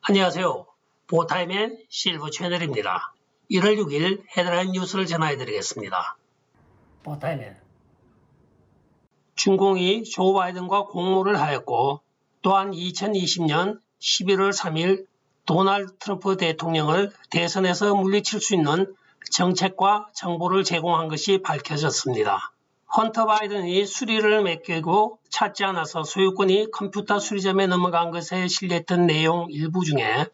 안녕하세요. 보타임의 실버 채널입니다. 1월 6일 헤드라인 뉴스를 전해드리겠습니다. 보타임의 중공이 조 바이든과 공모를 하였고 또한 2020년 11월 3일 도널드 트럼프 대통령을 대선에서 물리칠 수 있는 정책과 정보를 제공한 것이 밝혀졌습니다. 헌터 바이든이 수리를 맡기고 찾지 않아서 소유권이 컴퓨터 수리점에 넘어간 것에 실렸던 내용 일부 중에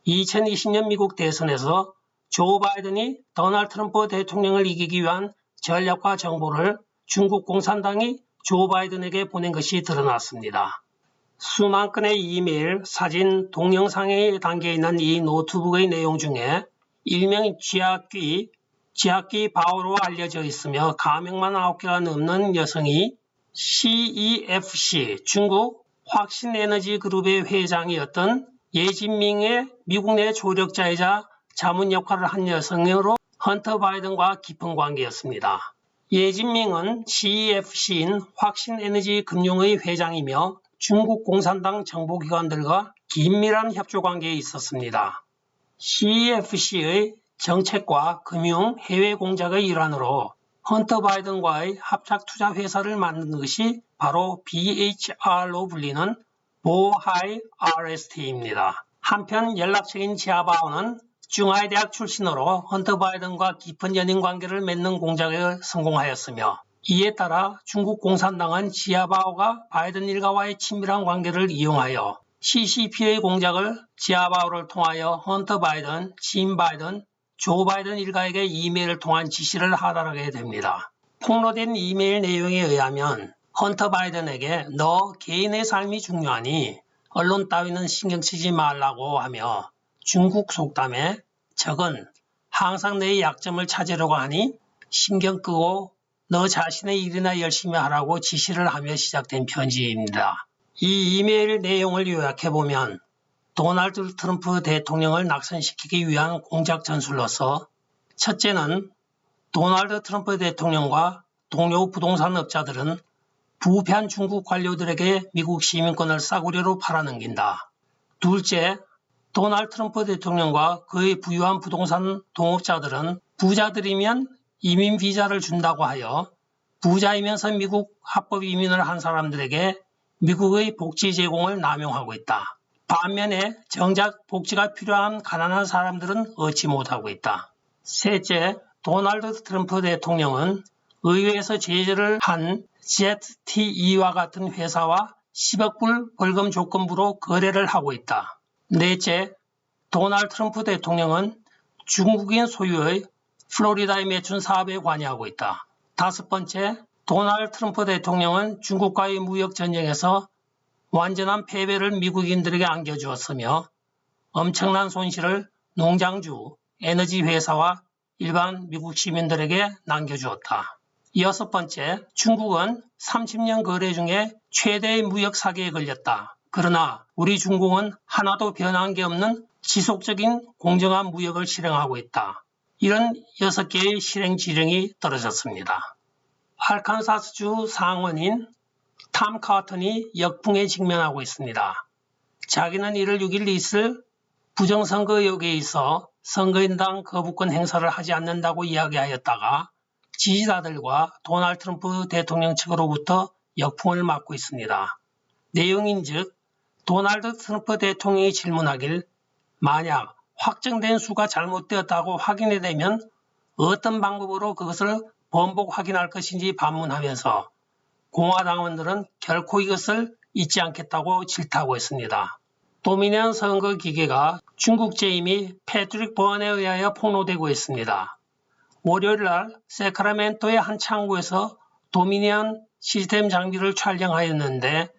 2020년 미국 대선에서 조 바이든이 도널드 트럼프 대통령을 이기기 위한 전략과 정보를 중국 공산당이 조 바이든에게 보낸 것이 드러났습니다. 수만 건의 이메일, 사진, 동영상에 담겨있는 이 노트북의 내용 중에 일명 지학귀 바오로 알려져 있으며 가명만 9개가 넘는 여성이 CEFC 중국 확신에너지 그룹의 회장이었던 예진밍의 미국 내 조력자이자 자문 역할을 한 여성으로 헌터 바이든과 깊은 관계였습니다. 예진밍은 CEFC인 확신에너지 금융의 회장이며 중국 공산당 정보기관들과 긴밀한 협조관계에 있었습니다. CEFC의 정책과 금융, 해외 공작의 일환으로 헌터 바이든과의 합작 투자 회사를 만든 것이 바로 BHR로 불리는 보하이 RST입니다. 한편 연락처인 지아바오는 중하이대학 출신으로 헌터 바이든과 깊은 연인 관계를 맺는 공작에 성공하였으며 이에 따라 중국 공산당은 지아바오가 바이든 일가와의 친밀한 관계를 이용하여 CCP의 공작을 지아바오를 통하여 헌터 바이든, 진 바이든, 조 바이든 일가에게 이메일을 통한 지시를 하달하게 됩니다. 폭로된 이메일 내용에 의하면 헌터 바이든에게 너 개인의 삶이 중요하니 언론 따위는 신경 쓰지 말라고 하며 중국 속담에 적은 항상 내 약점을 찾으려고 하니 신경 끄고 너 자신의 일이나 열심히 하라고 지시를 하며 시작된 편지입니다. 이 이메일 내용을 요약해보면 도널드 트럼프 대통령을 낙선시키기 위한 공작 전술로서 첫째는 도널드 트럼프 대통령과 동료 부동산 업자들은 부패한 중국 관료들에게 미국 시민권을 싸구려로 팔아넘긴다. 둘째, 도널드 트럼프 대통령과 그의 부유한 부동산 동업자들은 부자들이면 이민 비자를 준다고 하여 부자이면서 미국 합법 이민을 한 사람들에게 미국의 복지 제공을 남용하고 있다. 반면에 정작 복지가 필요한 가난한 사람들은 얻지 못하고 있다. 셋째, 도널드 트럼프 대통령은 의회에서 제재를 한 ZTE와 같은 회사와 10억 불 벌금 조건부로 거래를 하고 있다. 넷째, 도널드 트럼프 대통령은 중국인 소유의 플로리다의 매춘 사업에 관여하고 있다. 다섯 번째, 도널드 트럼프 대통령은 중국과의 무역 전쟁에서 완전한 패배를 미국인들에게 안겨주었으며 엄청난 손실을 농장주, 에너지 회사와 일반 미국 시민들에게 남겨주었다. 여섯 번째, 중국은 30년 거래 중에 최대의 무역 사기에 걸렸다. 그러나 우리 중국은 하나도 변한 게 없는 지속적인 공정한 무역을 실행하고 있다. 이런 6개의 실행 지령이 떨어졌습니다. 알칸사스주 상원인 탐 카튼이 역풍에 직면하고 있습니다. 자기는 1월 6일 있을 부정선거 의혹에 있어 선거인단 거부권 행사를 하지 않는다고 이야기하였다가 지지자들과 도널드 트럼프 대통령 측으로부터 역풍을 맞고 있습니다. 내용인즉 도널드 트럼프 대통령이 질문하길 만약 확정된 수가 잘못되었다고 확인이 되면 어떤 방법으로 그것을 번복 확인할 것인지 반문하면서 공화당원들은 결코 이것을 잊지 않겠다고 질타하고 있습니다. 도미니언 선거 기계가 중국 재임이 패트릭 버언에 의하여 폭로되고 있습니다. 월요일날 세크라멘토의 한 창고에서 도미니언 시스템 장비를 촬영하였는데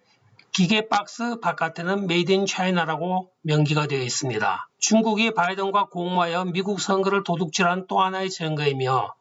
기계 박스 바깥에는 메이드 인 차이나라고 명기가 되어 있습니다. 중국이 바이든과 공모하여 미국 선거를 도둑질한 또 하나의 증거이며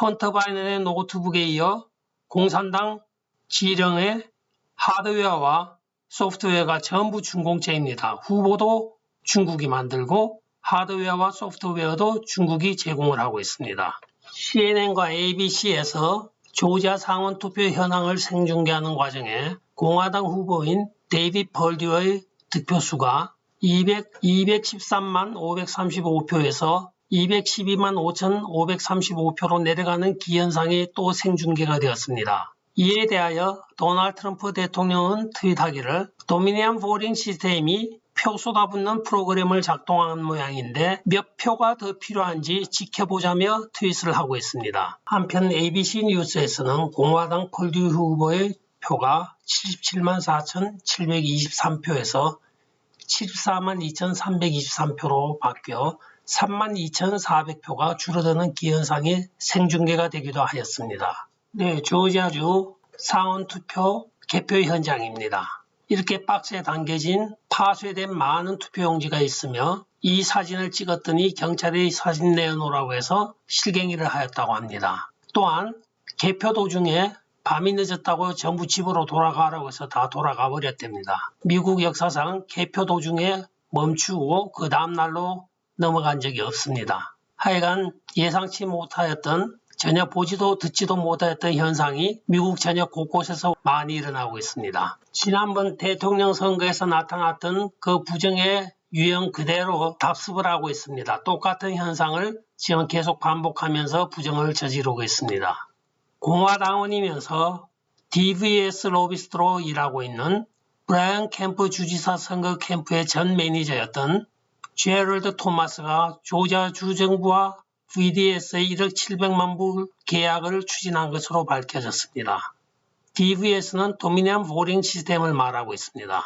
헌터 바이든의 노트북에 이어 공산당 지령의 하드웨어와 소프트웨어가 전부 중공체입니다. 후보도 중국이 만들고 하드웨어와 소프트웨어도 중국이 제공을 하고 있습니다. CNN과 ABC에서 조지아 상원 투표 현황을 생중계하는 과정에 공화당 후보인 데이빗 펄듀어의 득표수가 213만 535표에서 212만 5,535표로 내려가는 기현상이 또 생중계가 되었습니다. 이에 대하여 도널드 트럼프 대통령은 트윗하기를 도미니언 보링 시스템이 표 쏟아붓는 프로그램을 작동한 모양인데 몇 표가 더 필요한지 지켜보자며 트윗을 하고 있습니다. 한편 ABC 뉴스에서는 공화당 폴듀 후보의 표가 77만 4,723표에서 74만 2,323표로 바뀌어 3만 2,400표가 줄어드는 기현상이 생중계가 되기도 하였습니다. 네, 조지아주 상원 투표 개표 현장입니다. 이렇게 박스에 담겨진 파쇄된 많은 투표용지가 있으며 이 사진을 찍었더니 경찰이 사진 내어놓으라고 해서 실갱이를 하였다고 합니다. 또한 개표 도중에 밤이 늦었다고 전부 집으로 돌아가라고 해서 다 돌아가 버렸답니다. 미국 역사상 개표 도중에 멈추고 그 다음날로 넘어간 적이 없습니다. 하여간 예상치 못하였던 전혀 보지도 듣지도 못했던 현상이 미국 전역 곳곳에서 많이 일어나고 있습니다. 지난번 대통령 선거에서 나타났던 그 부정의 유형 그대로 답습을 하고 있습니다. 똑같은 현상을 지금 계속 반복하면서 부정을 저지르고 있습니다. 공화당원이면서 DVS 로비스트로 일하고 있는 브라이언 캠프 주지사 선거 캠프의 전 매니저였던 제럴드 토마스가 조지아 주정부와 VDS의 1억 700만 불 계약을 추진한 것으로 밝혀졌습니다. DVS는 도미니언 보링 시스템을 말하고 있습니다.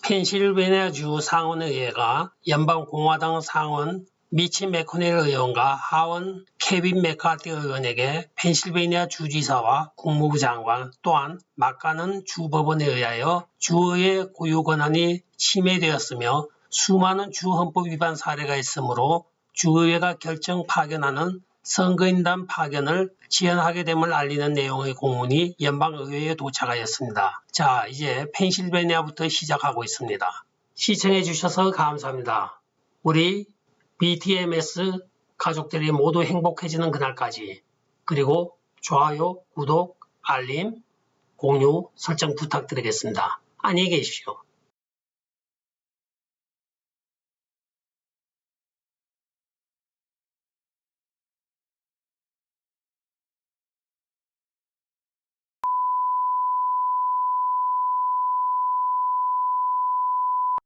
펜실베니아주 상원의회가 연방공화당 상원 미치 매코넬 의원과 하원 케빈 맥카티 의원에게 펜실베니아 주지사와 국무부 장관 또한 막가는 주법원에 의하여 주의회 고유 권한이 침해되었으며 수많은 주헌법 위반 사례가 있으므로 주의회가 결정 파견하는 선거인단 파견을 지연하게 됨을 알리는 내용의 공문이 연방의회에 도착하였습니다. 자, 이제 펜실베니아부터 시작하고 있습니다. 시청해 주셔서 감사합니다. 우리 BTMS 가족들이 모두 행복해지는 그날까지 그리고 좋아요, 구독, 알림, 공유, 설정 부탁드리겠습니다. 안녕히 계십시오.